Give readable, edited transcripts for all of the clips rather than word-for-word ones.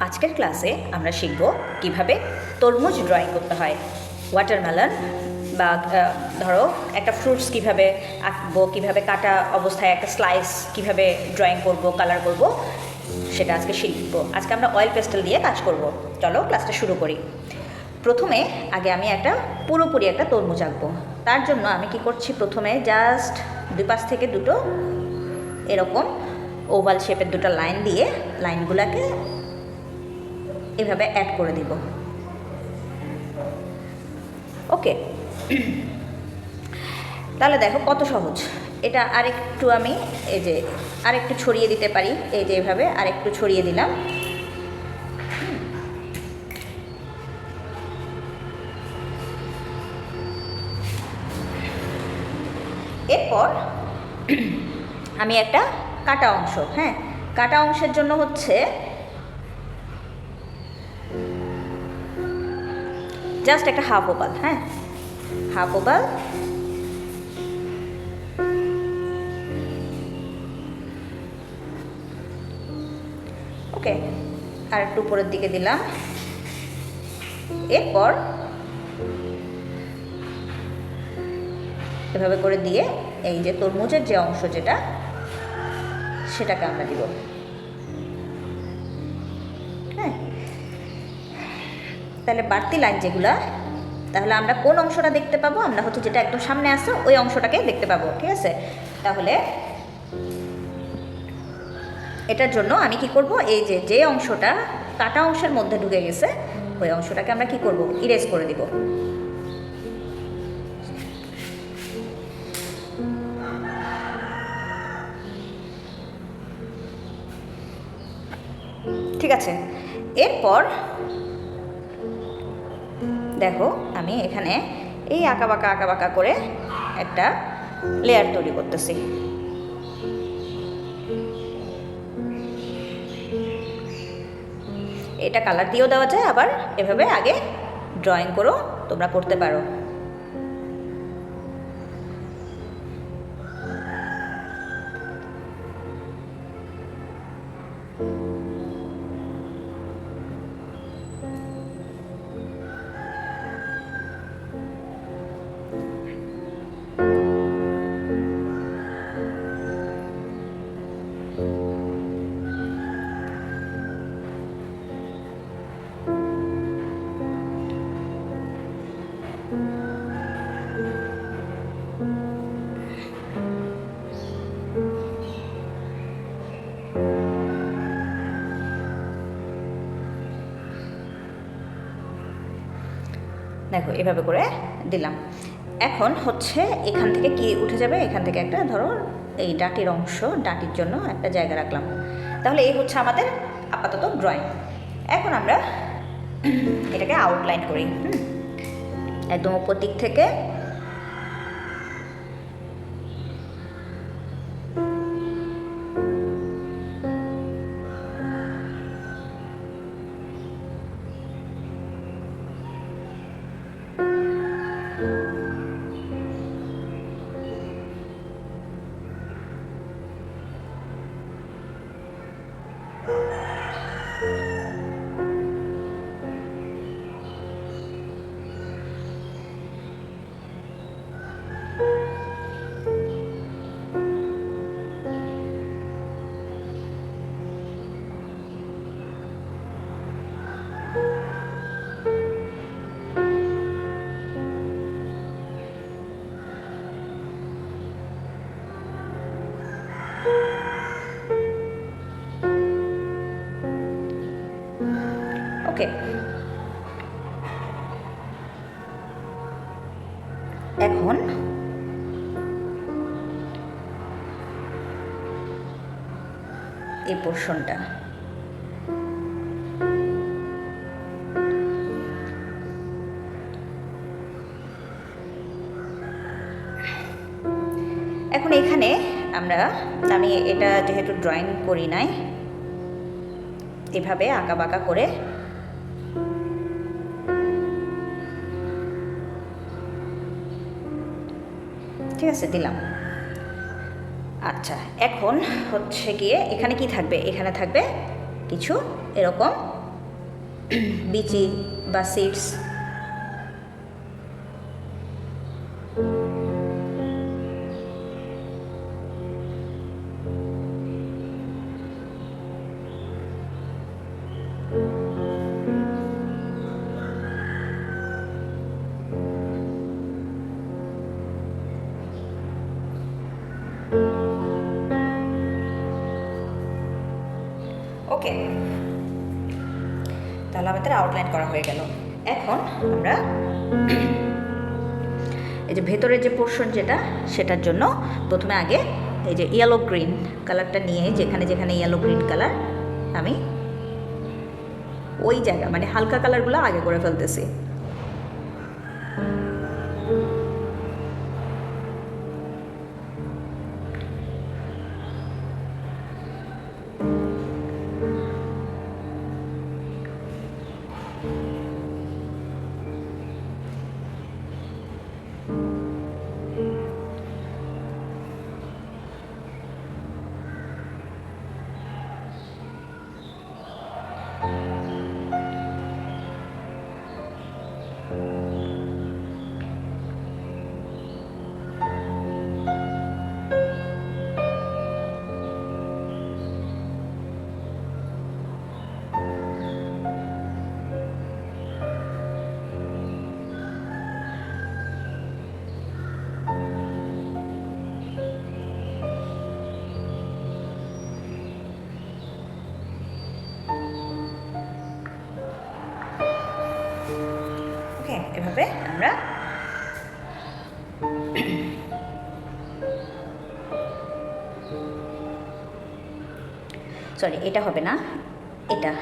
আজকের ক্লাসে আমরা শিখব কিভাবে তরমুজ ড্রয়িং করতে হয়। ওয়াটারমেলন বা ধরো একটা ফ্রুটস কিভাবে আঁকবো, কিভাবে কাটা অবস্থায় একটা স্লাইস কিভাবে ড্রয়িং করব, কালার করব, সেটা আজকে শিখব। আজকে আমরা অয়েল পেস্টেল দিয়ে কাজ করব। চলো ক্লাসটা শুরু করি। প্রথমে আমি একটা পুরোপুরি একটা তরমুজ আঁকবো। তার জন্য আমি কি করছি, প্রথমে জাস্ট দুই পাশ থেকে দুটো এরকম ওভাল শেপের দুটো লাইন দিয়ে লাইনগুলোকে এভাবে অ্যাড করে দিব। ওকে, তাহলে দেখো কত সহজ এটা। আরেকটু আমি আরেকটু ছড়িয়ে দিতে পারি, এভাবে আরেকটু ছড়িয়ে দিলাম। এরপর আমি একটা কাটা অংশ, কাটা অংশের জন্য হচ্ছে জাস্ট একটা হাফ ওভাল, হাফ ওভাল। ওকে, আর একটু উপরের দিকে দিলাম। এরপর এভাবে করে দিয়ে এই যে তরমুজের যে অংশ যেটা, সেটাকে আমরা দিব। তাহলে বাড়তি লাইন যেগুলা, তাহলে আমরা কোন অংশটা দেখতে পাবো? আমরা হচ্ছে যেটা একদম সামনে আসছে ওই অংশটাকে দেখতে পাবো। ঠিক আছে, তাহলে এটার জন্য আমি কি করব, এই যে অংশটা কাটা অংশের মধ্যে ঢুকে গেছে ওই অংশটাকে আমরা কি করব, ইরেজ করে দিব। ঠিক আছে, এরপর দেখো আমি এখানে এই আঁকা বাঁকা করে একটা লেয়ার তৈরি করতেছি। এটা কালার দিয়েও দেওয়া যায়, আবার এভাবে আগে ড্রয়িং করো তোমরা করতে পারো। দেখো এভাবে করে দিলাম। এখন হচ্ছে এখান থেকে কি উঠে যাবে, এখান থেকে একটা ধরো এই ডাটির অংশ, ডাটির জন্য একটা জায়গা রাখলাম। তাহলে এই হচ্ছে আমাদের আপাতত ড্রয়িং। এখন আমরা এটাকে আউটলাইন করি। একদম উপর দিক থেকে ওকে। এখন এই পোর্শনটা এখন এখানে আমি এটা যেহেতু ড্রয়িং করি নাই, এভাবে আঁকা বাঁকা করে ঠিক আছে দিলাম। আচ্ছা, এখন হচ্ছে গিয়ে এখানে কি থাকবে, এখানে থাকবে কিছু এরকম বিচি বা সিডস। ওকে, তাহলে আমাদের আউটলাইন করা হয়ে গেল। এখন আমরা এই যে ভেতরের যে পোর্শন যেটা, সেটার জন্য প্রথমে আগে এই যে ইয়েলো গ্রিন কালারটা নিয়ে যেখানে যেখানে ইয়েলো গ্রিন কালার, আমি ওই জায়গা মানে হালকা কালারগুলো আগে করে ফেলতেছি। ওকে, এভাবে আমরা সরি, এটা হবে না, এটা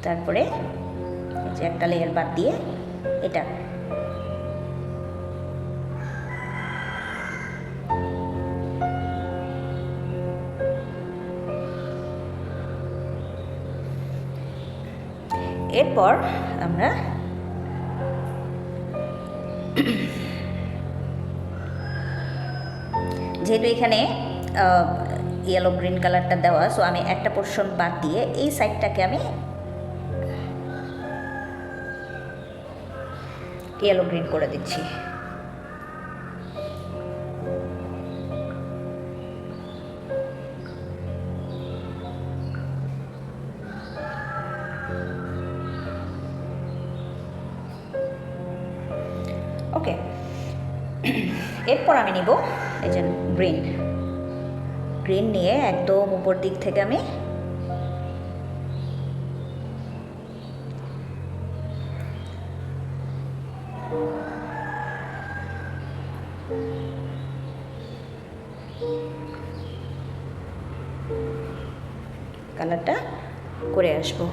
তারপরে যে একটা লেয়ার বাদ দিয়ে এটা এরপর আমরা যেহেতু এখানে ইয়েলো গ্রিন কালারটা দেওয়া, সো আমি একটা পোর্শন বাদ দিয়ে এই সাইডটাকে আমি ইয়েলো গ্রিন করে দিচ্ছি। ওকে, এরপর আমি নিব এই যে গ্রিন নিয়ে একদম উপর দিক থেকে আমি কালারটা করে আসবো।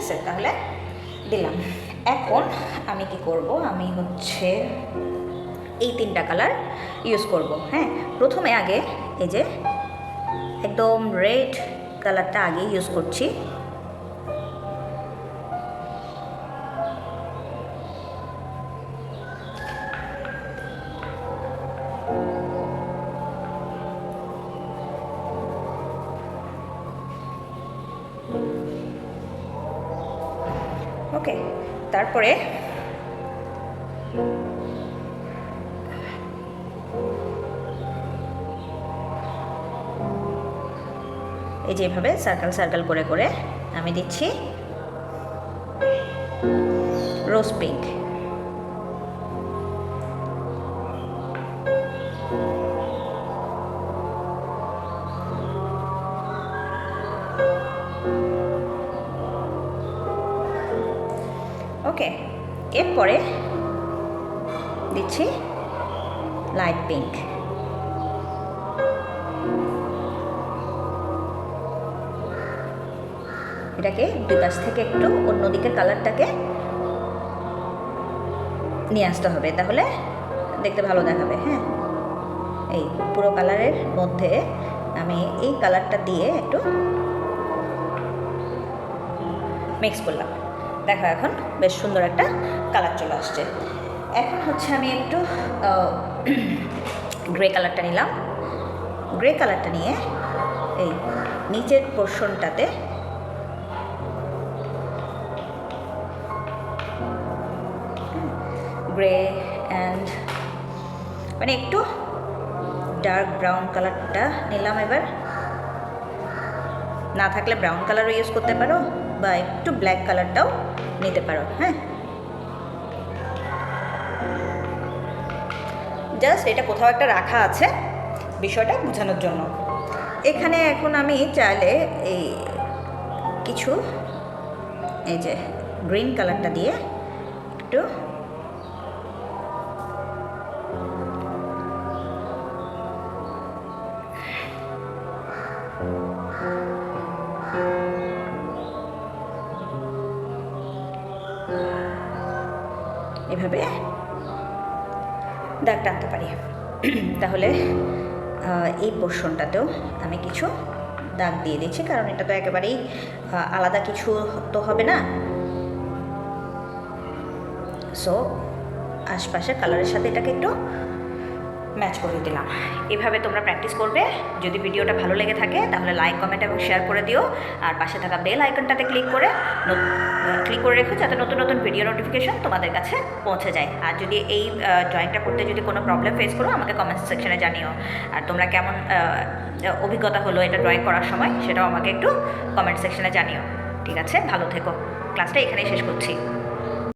আছে, তাহলে দিলাম। এখন আমি কি করব, আমি হচ্ছে এই 3টা কালার ইউজ করব। হ্যাঁ, প্রথমে আগে এই যে একদম রেড কালারটা আগে ইউজ করছি। ওকে, তারপরে এই যেভাবে সার্কেল সার্কেল করে করে আমি দিচ্ছি রোজ পিঙ্ক। ওকে, এরপরে দিচ্ছি লাইট পিঙ্ক। এটাকে দুই পাশ থেকে একটু অন্যদিকের কালারটাকে নিয়ে আসতে হবে, তাহলে দেখতে ভালো দেখাবে। হ্যাঁ, এই পুরো কালারের মধ্যে আমি এই কালারটা দিয়ে একটু মিক্স করলাম। দেখো এখন বেশ সুন্দর একটা কালার চলে আসছে। এখন হচ্ছে আমি একটু গ্রে কালারটা নিলাম। গ্রে কালারটা নিয়ে এই নিচের পোর্শনটাতে গ্রে অ্যান্ড মানে একটু ডার্ক ব্রাউন কালারটা নিলাম। এবার না থাকলে ব্রাউন কালারও ইউজ করতে পারো বা একটু ব্ল্যাক কালারটাও নিতে পারো। হ্যাঁ, জাস্ট এটা কোথাও একটা রাখা আছে বিষয়টা বোঝানোর জন্য। এখানে এখন আমি চাইলে এই কিছু এই যে গ্রিন কালারটা দিয়ে একটু এভাবে দাগ টানতে পারি। তাহলে এই পোর্শনটাতেও আমি কিছু দাগ দিয়ে দিচ্ছি, কারণ এটা তো একেবারেই আলাদা কিছু তো হবে না। সো আশপাশের কালারের সাথে এটাকে একটু ম্যাচ করে দিলাম। এভাবে তোমরা প্র্যাকটিস করবে। যদি ভিডিওটা ভালো লেগে থাকে তাহলে লাইক, কমেন্ট এবং শেয়ার করে দিও। আর পাশে থাকা বেল আইকনটাতে ক্লিক করে রেখো, যাতে নতুন নতুন ভিডিও নোটিফিকেশন তোমাদের কাছে পৌঁছে যায়। আর যদি এই ড্রয়িংটা করতে যদি কোনো প্রবলেম ফেস করো আমাকে কমেন্ট সেকশনে জানিও। আর তোমরা কেমন অভিজ্ঞতা হলো এটা ড্রয়িং করার সময় সেটাও আমাকে একটু কমেন্ট সেকশনে জানিও। ঠিক আছে, ভালো থেকো। ক্লাসটা এখানেই শেষ করছি।